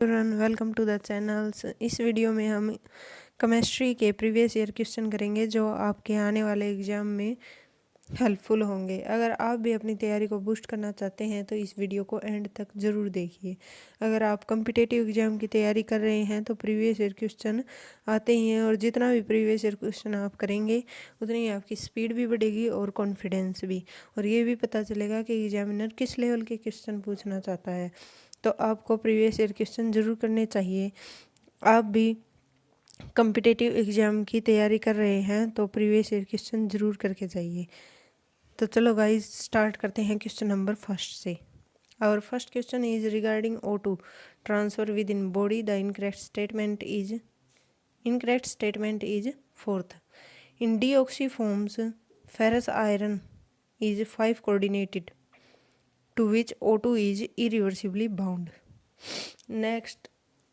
Everyone, welcome to the channels. इस video में हम केमिस्ट्री के प्रीवियस ईयर क्वेश्चन करेंगे जो आपके आने वाले एग्ज़ाम में हेल्पफुल होंगे। अगर आप भी अपनी तैयारी को बूस्ट करना चाहते हैं तो इस वीडियो को एंड तक ज़रूर देखिए। अगर आप कॉम्पिटिटिव एग्ज़ाम की तैयारी कर रहे हैं तो प्रीवियस ईयर क्वेश्चन आते ही हैं, और जितना भी प्रीवियस ईयर क्वेश्चन आप करेंगे उतनी ही आपकी स्पीड भी बढ़ेगी और कॉन्फिडेंस भी, और ये भी पता चलेगा कि एग्जामिनर किस लेवल के क्वेश्चन पूछना चाहता है। तो आपको प्रीवियस ईयर क्वेश्चन ज़रूर करने चाहिए। आप भी कॉम्पिटिटिव एग्ज़ाम की तैयारी कर रहे हैं तो प्रीवियस ईयर क्वेश्चन ज़रूर करके जाइए। तो चलो गाइस, स्टार्ट करते हैं क्वेश्चन नंबर फर्स्ट से। Our first question is regarding O2 transfer within body. The incorrect statement is fourth. In deoxy forms ferrous iron is 5 coordinated to which O2 is irreversibly bound.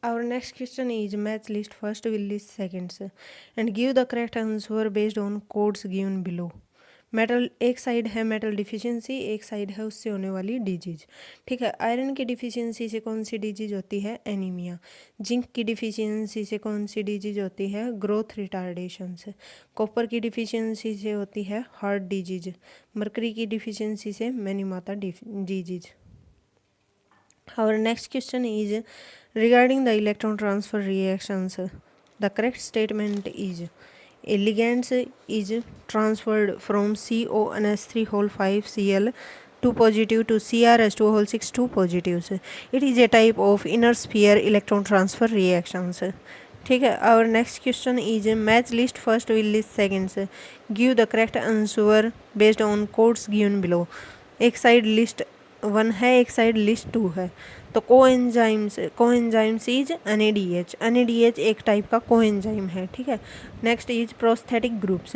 Our next question is match list first will list seconds and give the correct answer based on codes given below. Metal, एक side है metal deficiency, एक side है उससे होने वाली disease. ठीक है, iron की डिफिशियंसी से कौन सी डिजीज होती है? एनीमिया। जिंक की डिफिशियंसी से कौन सी डिजीज होती है? ग्रोथ रिटार्डेशन से। कॉपर की डिफिशियंसी से होती है हार्ट डिजीज। मरकरी की डिफिशियंसी से मैनीमाता disease. Our next question is regarding the electron transfer reactions. The correct statement is a ligand is transferred from CONS3 whole 5 Cl 2 positive to CrS2 whole 6 2 positives. It is a type of inner sphere electron transfer reactions. ठीक है, our next question is match list first will list seconds. Give the correct answer based on codes given below. एक side list 1 है, एक side list 2 है। तो coenzymes is NADH एक type का coenzyme है। ठीक है, next is prosthetic groups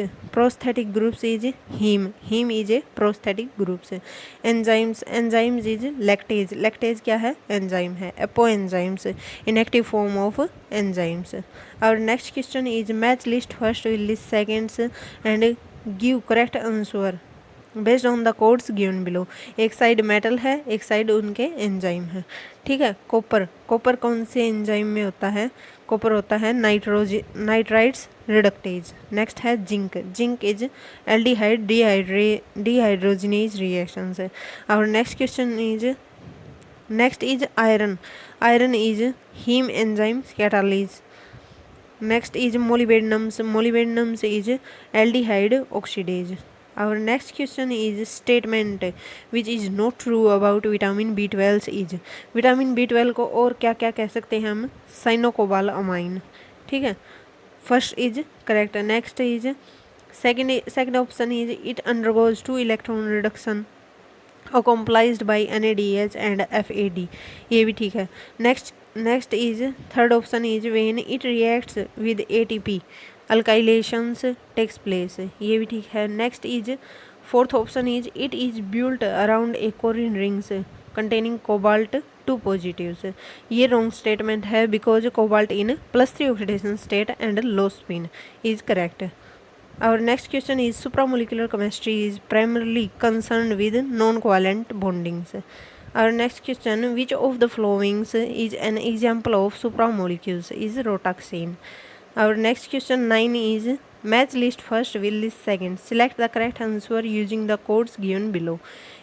is heme is a prosthetic groups. Enzymes is lactase क्या है? एंजाइम है। Apo enzymes inactive form of enzymes. और next question is match list first will list seconds and give correct answer based on the codes given below. एक side metal है, एक side उनके enzyme है। ठीक है, कॉपर कौन से एंजाइम में होता है? कॉपर होता है नाइट्राइड्स रिडक्टेज। नेक्स्ट है zinc is aldehyde dehydrogenase reaction है। और next is iron is heme enzyme catalase. Next is molybdenums is aldehyde oxidase. Our next question is statement which is not true about vitamin B12 is। Vitamin B12 को और क्या क्या कह सकते हैं हम? साइनोकोबालामाइन। ठीक है, first is correct. Next is second option is it undergoes two electron reduction accomplished by NADH and FAD, ये भी ठीक है। Next is third option is when it reacts with ATP alkylations takes place, ये भी ठीक है। Next is fourth option is it is built around a corrin rings containing cobalt 2 positives, ये wrong statement है because cobalt in +3 oxidation state and low spin is correct. Our next question is supramolecular chemistry is primarily concerned with non-covalent bondings. Our next question, which of the following is an example of supramolecules? Is rotaxane. Our next question 9 is match list first will list second. Select the correct answer using the codes given below.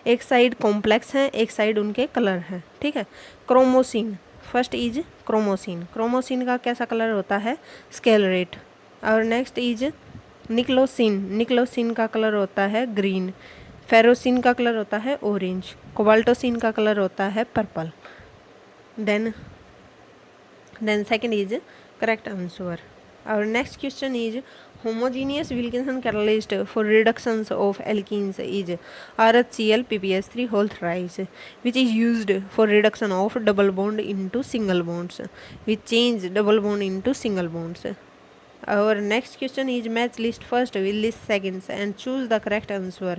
एक side complex है, एक side उनके colour है। ठीक है, क्रोमोसिन first is क्रोमोसिन का कैसा colour होता है? स्केलरेट। और नेक्स्ट इज निक्लोसिन का कलर होता है ग्रीन। फेरोसिन का कलर होता है ऑरेंज। कोबाल्टोसिन का कलर होता है purple. Then second is correct answer. Our next question is homogeneous Wilkinson catalyst for reductions of alkenes is RHCl PPS3 whole thrice, which is used for reduction of double bond into single bonds, which change double bond into single bonds. Our next question is match list first will list seconds and choose the correct answer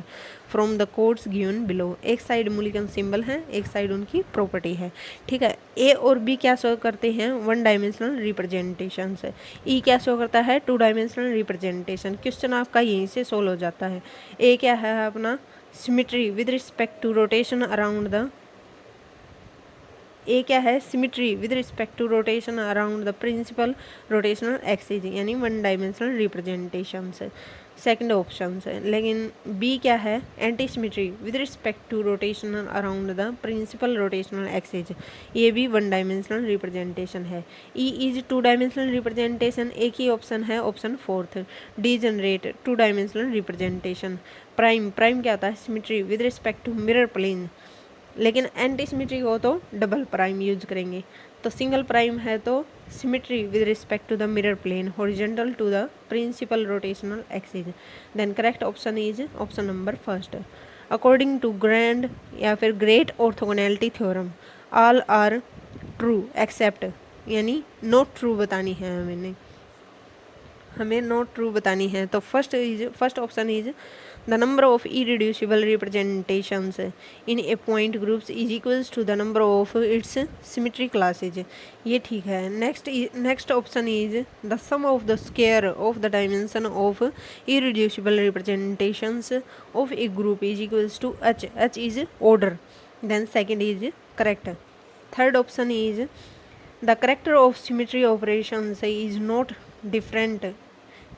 from the codes given below. एक side Mulliken symbol है, एक side उनकी property है। ठीक है, ए और B क्या show करते हैं? 1 डायमेंशनल रिप्रेजेंटेशन से। ई क्या शो करता है? 2 डायमेंशनल रिप्रेजेंटेशन। क्वेश्चन आपका यहीं से सोल्व हो जाता है। ए क्या है अपना? Symmetry with respect to rotation around the A क्या है, symmetry with respect to rotation around the principal rotational axis, यानी वन डायमेंशनल रिप्रेजेंटेशन से, सेकंड ऑप्शन से। लेकिन बी क्या है, anti symmetry with respect to rotational around the principal rotational axis, ये भी वन डायमेंशनल रिप्रेजेंटेशन है। E is two dimensional representation, एक ही ऑप्शन है, option fourth. D generate two dimensional representation. Prime, prime क्या होता है, symmetry with respect to mirror plane, लेकिन एंटी सिमिट्री हो तो डबल प्राइम यूज करेंगे। तो सिंगल प्राइम है तो symmetry with respect to the mirror plane, horizontal to the principal rotational axis. Then correct option is option number first. According to grand या फिर great orthogonality theorem, all are true except, यानी not true बतानी है हमें not true बतानी है। तो first option is the number of irreducible representations in a point groups is equals to the number of its symmetry classes, ये ठीक है। next option is the sum of the square of the dimension of irreducible representations of a group is equals to h is order, then second is correct। third option is the character of symmetry operations is not different,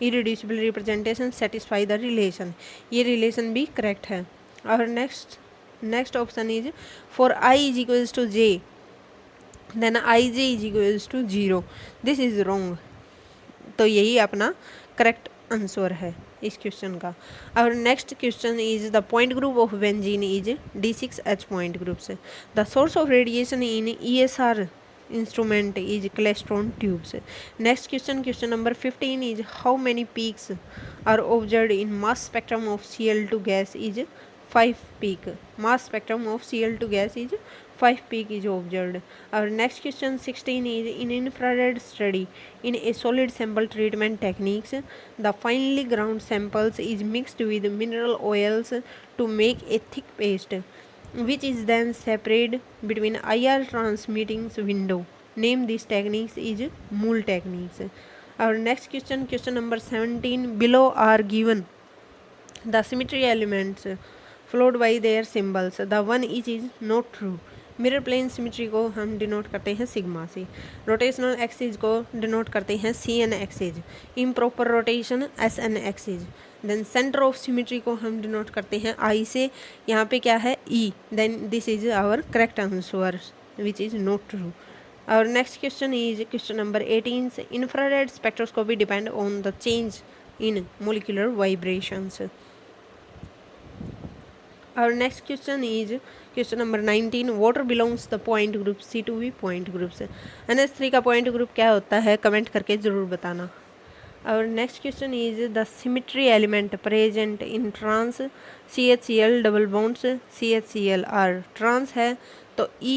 irreducible representation satisfy the relation, ये relation भी correct है। और next option is for I is equals to J then I J is equals to 0, this is wrong. तो यही अपना correct answer है इस question का। और next question is the point group of benzene is D6H point group से। The source of radiation in ESR instrument is klystron tubes. Next question number 15 is how many peaks are observed in mass spectrum of Cl2 gas is 5 peak. Mass spectrum of Cl2 gas is 5 peak is observed. Our next question 16 is in infrared study in a solid sample treatment techniques, the finely ground samples is mixed with mineral oils to make a thick paste, which is then separated between IR transmitting window. Name these techniques is Moule techniques. Our next question number 17, below are given the symmetry elements followed by their symbols. The one is not true. Mirror plane symmetry को हम denote करते हैं sigma से, rotational axis को denote करते हैं CN axis, improper rotation SN axis. Then centre of symmetry को हम डिनोट करते हैं I से, यहाँ पे क्या है E, then this is our correct answer which is not true. Our next question is question number 18. Infrared spectroscopy depend on the change in molecular vibrations. Our next question is question number 19. Water belongs to the point group C2V point groups. NH3 का point group क्या होता है, comment करके ज़रूर बताना। Our next question is the symmetry element present in trans CHCl double bonds CHCl are trans है तो E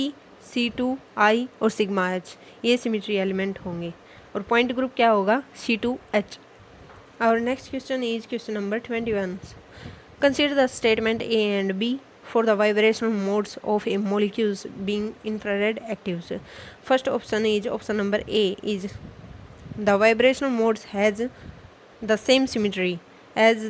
C2I और सिग्मा H ये सिमिट्री एलिमेंट होंगे और पॉइंट ग्रुप क्या होगा C2H। Our next question is question number 21. Consider the statement A and B for the vibrational modes of a molecules being infrared actives. First option is option number A is the vibrational modes has the same symmetry as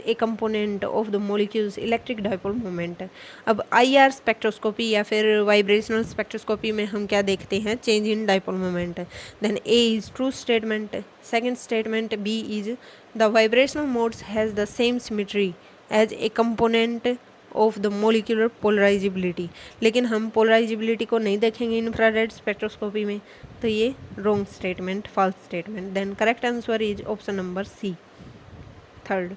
a component of the molecule's electric dipole moment. अब IR spectroscopy या फिर vibrational spectroscopy में हम क्या देखते हैं, change in dipole moment. Then A is true statement. Second statement B is the vibrational modes has the same symmetry as a component of the molecular polarizability, लेकिन हम polarisability को नहीं देखेंगे इंफ्रारेड स्पेक्ट्रोस्कोपी में, तो ये wrong statement, false statement. Then correct answer is option number C, third.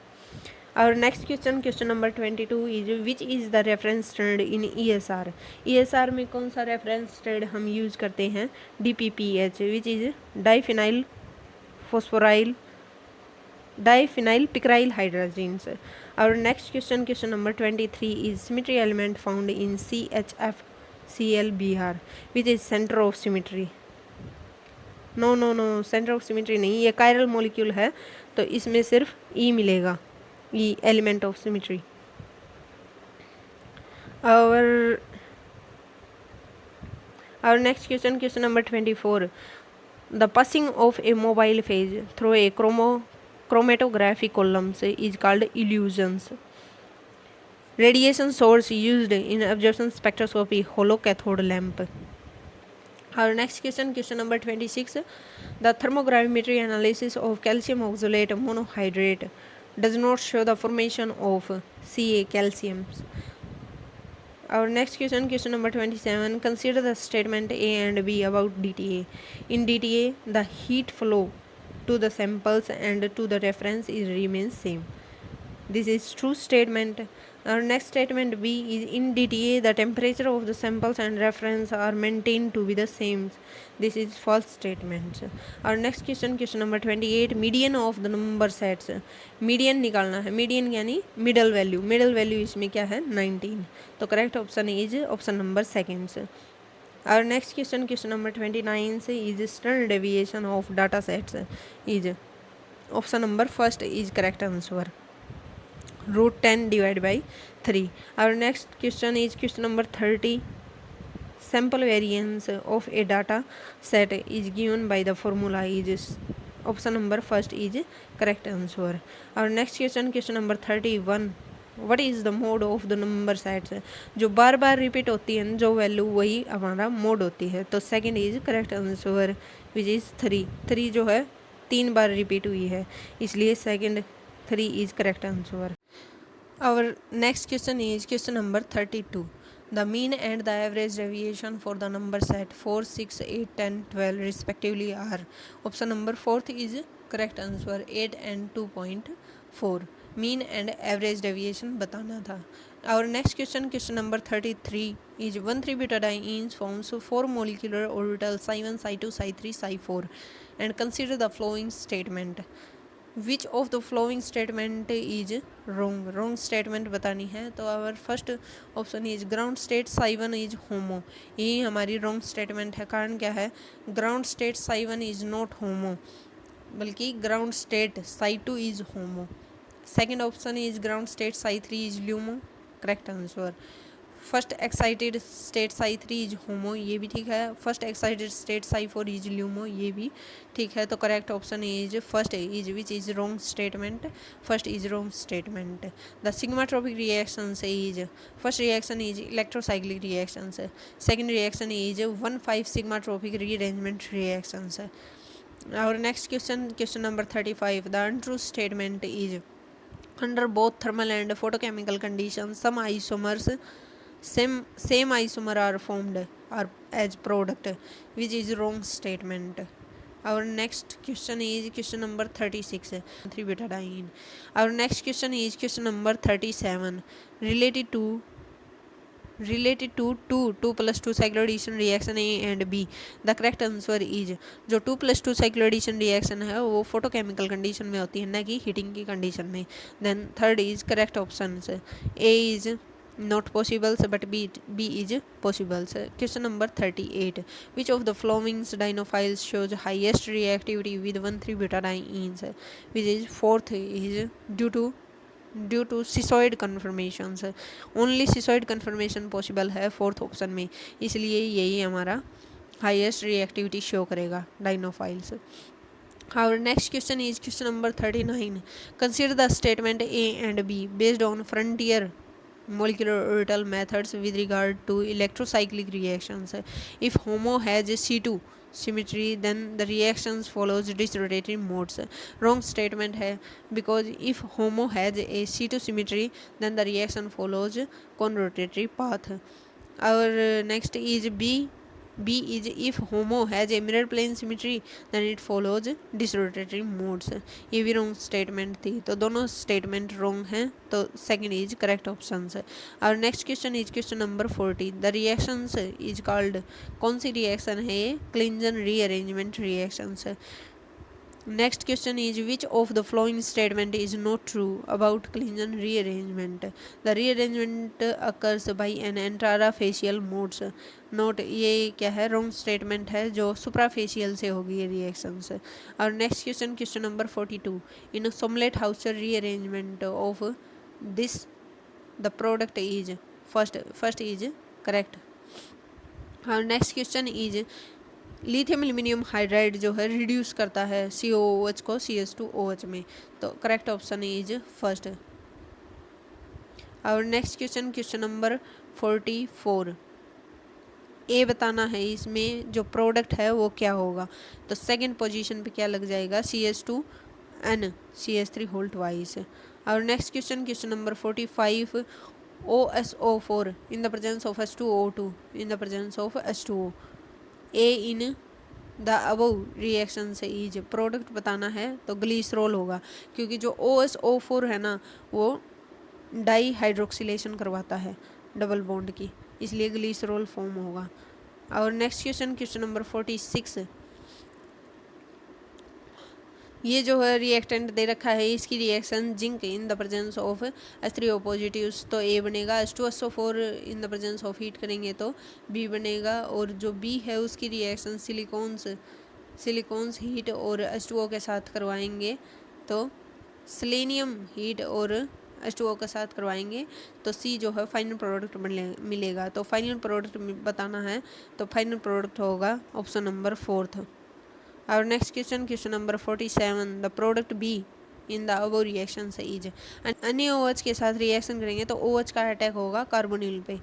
Our next question number 22 is which is the reference trend in ESR. ESR में कौन सा रेफरेंस ट्रेड हम यूज करते हैं, DPPH which is diphenyl picaryl hydrazines. Our next question number 23 is symmetry element found in CHFClBr which is center of symmetry. No centre of symmetry नहीं, ये chiral molecule है तो इसमें सिर्फ E मिलेगा, E element of symmetry. Our next question number 24. The passing of a mobile phase through a chromatography columns is called illusions. Radiation source used in absorption spectroscopy, hollow cathode lamp. Our next question, question number 26. The thermogravmetry analysis of calcium oxalate monohydrate does not show the formation of Ca calcium. Our next question, question number 27. Consider the statement A and B about DTA. In DTA, the heat flow to the samples and to the reference is remains same. This is true statement. Our next statement B is in DTA the temperature of the samples and reference are maintained to be the same. This is false statement. Our next question, question number 28. Median of the number sets. Median निकालना है. Median यानी middle value. Middle value इसमें क्या है 19. तो correct option is option number second. Our next question, question number 29 is standard deviation of data sets is option number first is correct answer. √10 divided by 3. Our next question is question number 30. Sample variance of a data set is given by the formula is option number first is correct answer. Our next question, question number 31. What is the mode of the number sets? जो बार बार repeat होती है जो value वही हमारा mode होती है. तो second is correct answer which is 3. 3 जो है 3 बार रिपीट हुई है इसलिए second 3 is correct answer. Our next question is question number 32. The mean and the average deviation for the number set 4, 6, 8, 10, 12 respectively are. Option number 4th is correct answer 8 and 2.4. Mean and average deviation बताना था. Our next question, question number 33 is 1,3-butadienes forms 4 molecular orbitals psi1, psi2, psi3, psi4 and consider the following statement. Which of the following statement is wrong? Wrong statement बतानी है. तो our first option is ground state psi1 is homo. ये हमारी wrong statement है. कारण क्या है? ground state psi1 is not homo बल्कि ground state psi2 is homo. Second option is ground state psi3 is LUMO. Correct answer. First excited state psi3 is HOMO ये भी ठीक है. First excited state psi4 is LUMO ये भी ठीक है. तो correct option is first is which is wrong statement. First is wrong statement. The sigmatropic reaction is first reaction is electrocyclic reaction. Second reaction is 1,5 sigmatropic rearrangement reaction. और next question, question number 35. The untrue statement is under both thermal and photochemical conditions some isomers same isomer are formed or as product, which is wrong statement. Our next question is question number 36. 3-butadiene. Our next question is question number 37. Related to 2 plus 2 cycloaddition reaction A and B. The correct answer is जो 2 plus 2 cycloaddition reaction है वो photochemical condition में होती है ना कि heating की condition में. Then third is correct options. A is not possible but B is possible. Question number 38. Which of the following dinophiles shows highest reactivity with 1,3-butadienes? Which is fourth is due to cisoid conformations. Only cisoid conformation possible है fourth option में इसलिए यही हमारा highest reactivity show करेगा डाइनोफाइल्स. Our next question is question number 39. Consider the statement A and B based on frontier molecular orbital methods with regard to electrocyclic reactions. If HOMO has C2 symmetry then the reactions follows disrotatory modes. Wrong statement है because if HOMO has a C2 symmetry then the reaction follows conrotatory path. Our next is B is if HOMO has a mirror plane symmetry then it follows disrotatory modes. ये भी wrong statement थी तो दोनों statement wrong हैं तो second is correct options. Our next question is question number 40. The reactions is called कौन सी reaction है ये? Clinton rearrangement reactions. Next question is which of the following statement is not true about Clinton rearrangement? The rearrangement occurs by an intrafacial modes. Note ये क्या है wrong statement है जो सुप्राफेशियल से होगी ये रिएक्शंस. और next question, question number 42. In Sommelet Hauser rearrangement of this the product is first is correct. और next question is lithium aluminium hydride जो है रिड्यूस करता है COOH को CH2OH में तो करेक्ट ऑप्शन इज फर्स्ट. और नेक्स्ट क्वेश्चन, क्वेश्चन नंबर 44. ए बताना है इसमें जो प्रोडक्ट है वो क्या होगा। तो सेकंड पोजीशन पे क्या लग जाएगा, CH2N CH3 होल ट्वाइस। और next question, question number 45, OSO4 in the presence of H2O2 in the presence of H2O, A in the above reaction से इज प्रोडक्ट बताना है तो ग्लीसरॉल होगा, क्योंकि जो OSO4 है ना वो डाई हाइड्रोक्सिलेशन करवाता है डबल बॉन्ड की, इसलिए ग्लीसरॉल फॉर्म होगा। और नेक्स्ट क्वेश्चन, क्वेश्चन नंबर 46, ये जो है रिएक्टेंट दे रखा है, इसकी reaction zinc in the presence of H3O positives, तो ए बनेगा। H2SO4 in the presence of heat करेंगे तो बी बनेगा। और जो बी है उसकी रिएक्शन सिलिकॉन्स हीट और H2O के साथ करवाएंगे तो सेलेनियम हीट और H2O के साथ करवाएंगे तो सी जो है फाइनल प्रोडक्ट मिलेगा। तो फाइनल प्रोडक्ट बताना है तो फाइनल प्रोडक्ट होगा ऑप्शन नंबर 4th। और next question, question number 47, the product be in the above reaction से इज, अन्य OH के साथ रिएक्शन करेंगे तो OH का अटैक होगा कार्बोनिल पे,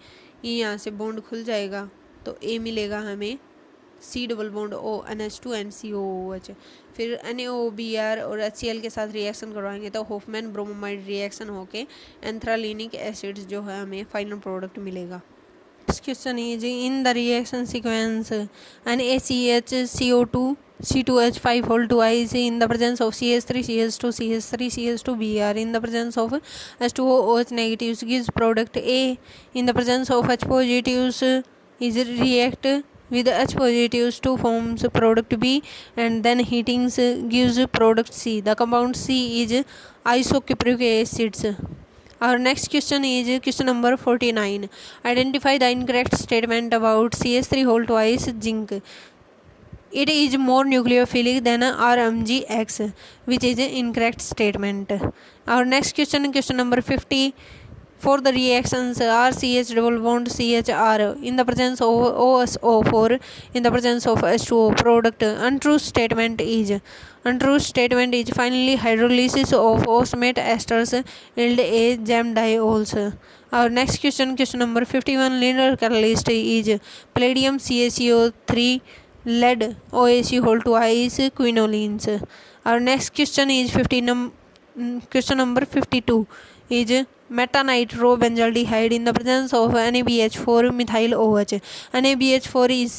ये यहाँ से बॉन्ड खुल जाएगा तो ए मिलेगा हमें, C double bond O NH2 and COOH। फिर NaOBr और HCl के साथ रिएक्शन करवाएंगे तो होफमैन ब्रोमोमाइड रिएक्शन होके एंथ्रालिनिक एसिड जो है हमें फाइनल प्रोडक्ट मिलेगा। Next question is, in the reaction sequence NaCH CO2 C2H5 whole twice in the presence of CH3 CH2 CH3 CH2 Br in the presence of H2O OH negatives gives product A. In the presence of H positives is react with H positives to forms product B, and then heating gives product C. The compound C is isocupric acids. Our next question is question number 49. Identify the incorrect statement about CH3 whole twice zinc. It is more nucleophilic than RMgX, which is an incorrect statement. Our next question, question number 50. For the reactions RCH double bond CHR in the presence of OSO4 in the presence of H2O, product untrue statement is finally hydrolysis of osmate esters yield a jamdiols. Our next question, question number 51, linear catalyst is palladium CaCO3 lead OAC whole twice quinolines. Our next question is question number 52 is metanitro-benzaldehyde in the presence of NaBH4 methyl OH. NaBH4 is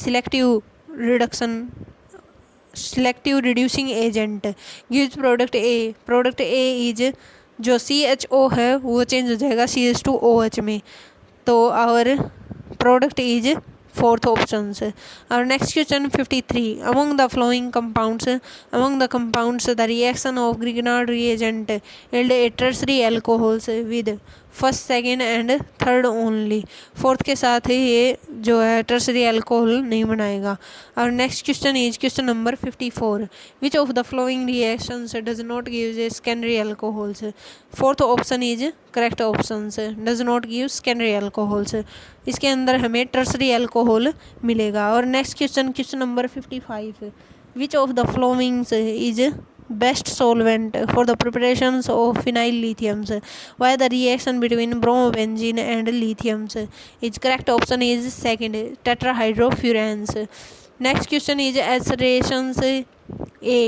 selective reducing agent, gives product A. Product A is जो CHO है वो change हो जाएगा CH2OH में, तो our product is 4th option. Our next question 53. Among the following compounds, the reaction of Grignard reagent yield a tertiary alcohols with first second and third only, fourth के साथ ये जो है टर्सरी अल्कोहल नहीं बनाएगा। और next question is question number 54. Which of the following reactions does not give secondary alcohols? Fourth option is correct option, does not give secondary alcohols, इसके अंदर हमें टर्सरी अल्कोहल मिलेगा। और next question, question number 55. Which of the followings is best solvent for the preparations of phenyl lithiums? Why the reaction between bromobenzene and lithiums? Its correct option is second, tetrahydrofurans. Next question is acerations. A.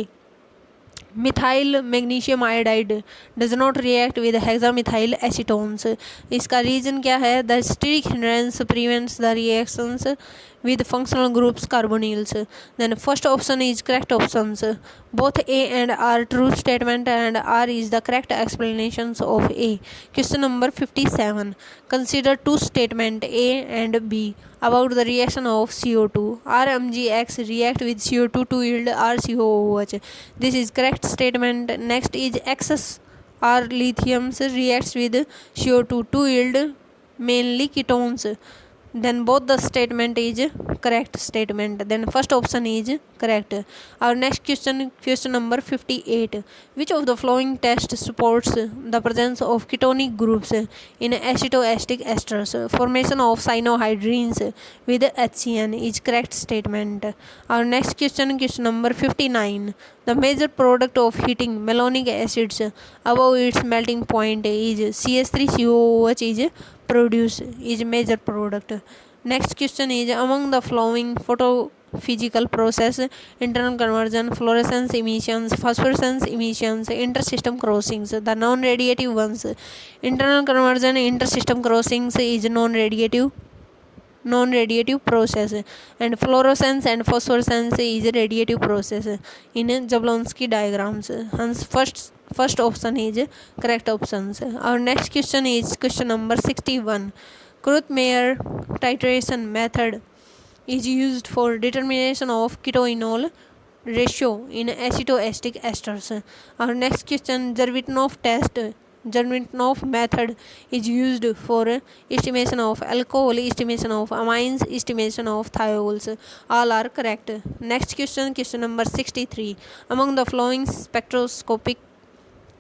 Methyl magnesium iodide does not react with hexamethyl acetones, इसका रीजन क्या है? The steric hindrance prevents the reactions with functional groups carbonyls. Then first option is correct options. Both A and R true statement and R is the correct explanations of A. Question number 57. Consider two statement A and B about the reaction of CO2. RMgX react with CO2 to yield RCOOH. This is correct statement. Next is excess R lithium reacts with CO2 to yield mainly ketones. Then both the statement is correct statement. Then first option is correct. Our next question, question number 58. Which of the following test supports the presence of ketonic groups in acetoacetic esters? Formation of cyanohydrines with HCN is correct statement. Our next question, question number 59. The major product of heating malonic acids above its melting point is CH3COOH is produce is major product. Next question is among the following photophysical process: internal conversion, fluorescence emissions, phosphorescence emissions, intersystem crossings. The non-radiative ones: internal conversion, intersystem crossings is non-radiative process, and fluorescence and phosphorescence is a radiative process in Jablonski diagrams. Hence first option is correct options. Our next question is question number 61. Kreutzmeyer titration method is used for determination of ketoenol ratio in acetoacetic esters. Our next question, Jervitnov method is used for estimation of alcohol, estimation of amines, estimation of thiols. All are correct. Next question, question number 63. Among the following spectroscopic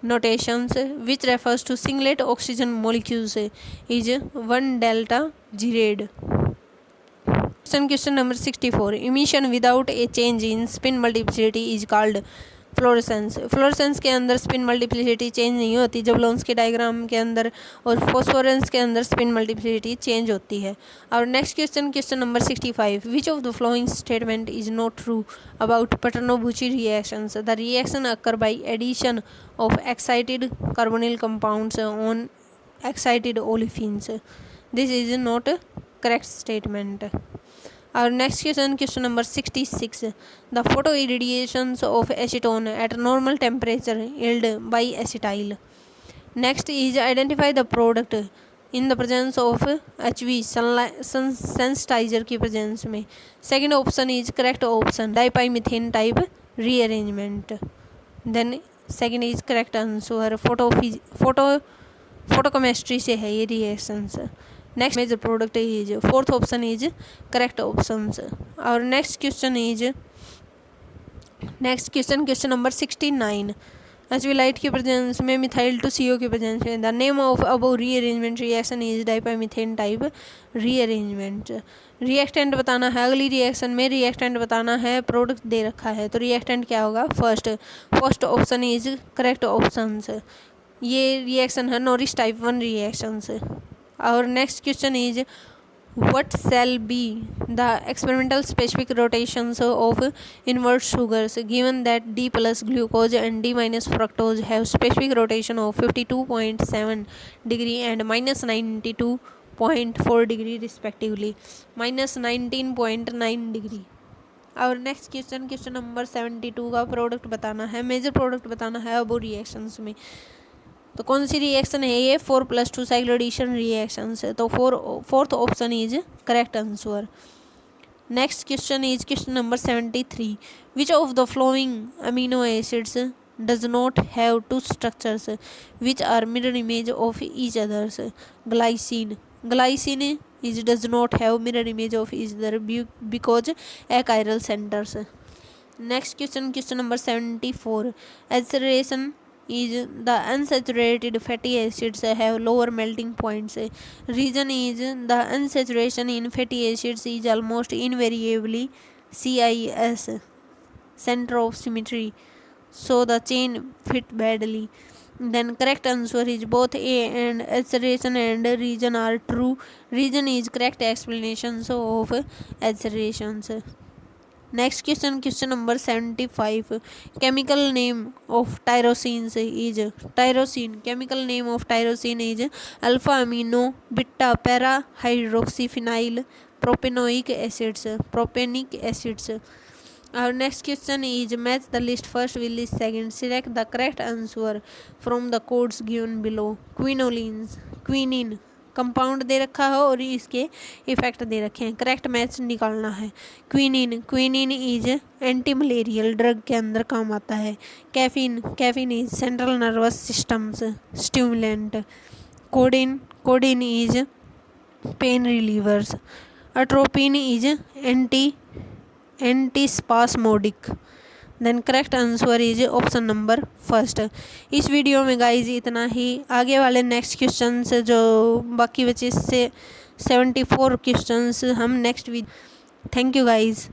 notations, which refers to singlet oxygen molecules, is 1-delta G-rad. Question number 64. Emission without a change in spin multiplicity is called fluorescence. Fluorescence के अंदर spin multiplicity change नहीं होती, जबलोन्स के diagram के अंदर और फॉस्फोरेंस के अंदर स्पिन मल्टीप्लिसिटी चेंज होती है. और next question, question number 65. Which of the following statement is not true about Paternobrucci reactions? The reaction occur by addition of excited carbonyl compounds on excited olefins. This is not a correct statement. Our next question, question number 66. The photoirradiations of acetone at normal temperature yield biacetyl. Next is identify the product in the presence of HV sensitizer की presence में. Second option is correct option, dipymethane type rearrangement. Then second is correct answer, photochemistry से है ये reactions. Next major product is fourth option is correct options. Our next question question number 69. HV की presence में methyl to CO की presence में the name of above rearrangement reaction is dipimethane type rearrangement. Reactant बताना है, अगली reaction में reactant बताना है, प्रोडक्ट दे रखा है तो रिएक्टेंट क्या होगा? First option is correct option. ये रिएक्शन है Norris type 1 reaction. Our next question is what shall be the experimental specific rotations of inverse sugars given that D plus glucose and D minus fructose have specific rotation of 52.7 degree and minus 92.4 degree respectively, minus 19.9 degree. Our next question, question number 72 का product बताना है, major product बताना है अब reactions में. तो कौन सी reaction है ये? 4+2 साइक्लोएडिशन रिएक्शन है, तो fourth option is correct answer. Next question is question number 73. Which of the following amino acids does not have two structures which are mirror image of each others? Glycine is does not have mirror image of each other because achiral centres. Next question, question number 74. Ulceration is the unsaturated fatty acids have lower melting points. Reason is the unsaturation in fatty acids is almost invariably CIS, center of symmetry, so the chain fit badly. Then correct answer is both A and ulceration and reason are true. Reason is correct explanations of ulcerations. Next question, question number 75. Chemical name of tyrosines is tyrosine. Chemical name of tyrosine is alpha amino beta para hydroxyphenyl propanoic acids. Our next question is match the list first with list second. Select the correct answer from the codes given below. Quinine compound दे रखा है और इसके effect दे रखे हैं, correct match निकालना है. Quinine is anti malarial drug के अंदर काम आता है. Caffeine is central nervous systems stimulant. Codeine is pain relievers. Atropine is antispasmodic. Then correct answer is option number first. इस वीडियो में गाइज इतना ही. आगे वाले नेक्स्ट क्वेश्चन जो बाकी बचे से 74 क्वेश्चन हम next video. Thank you guys.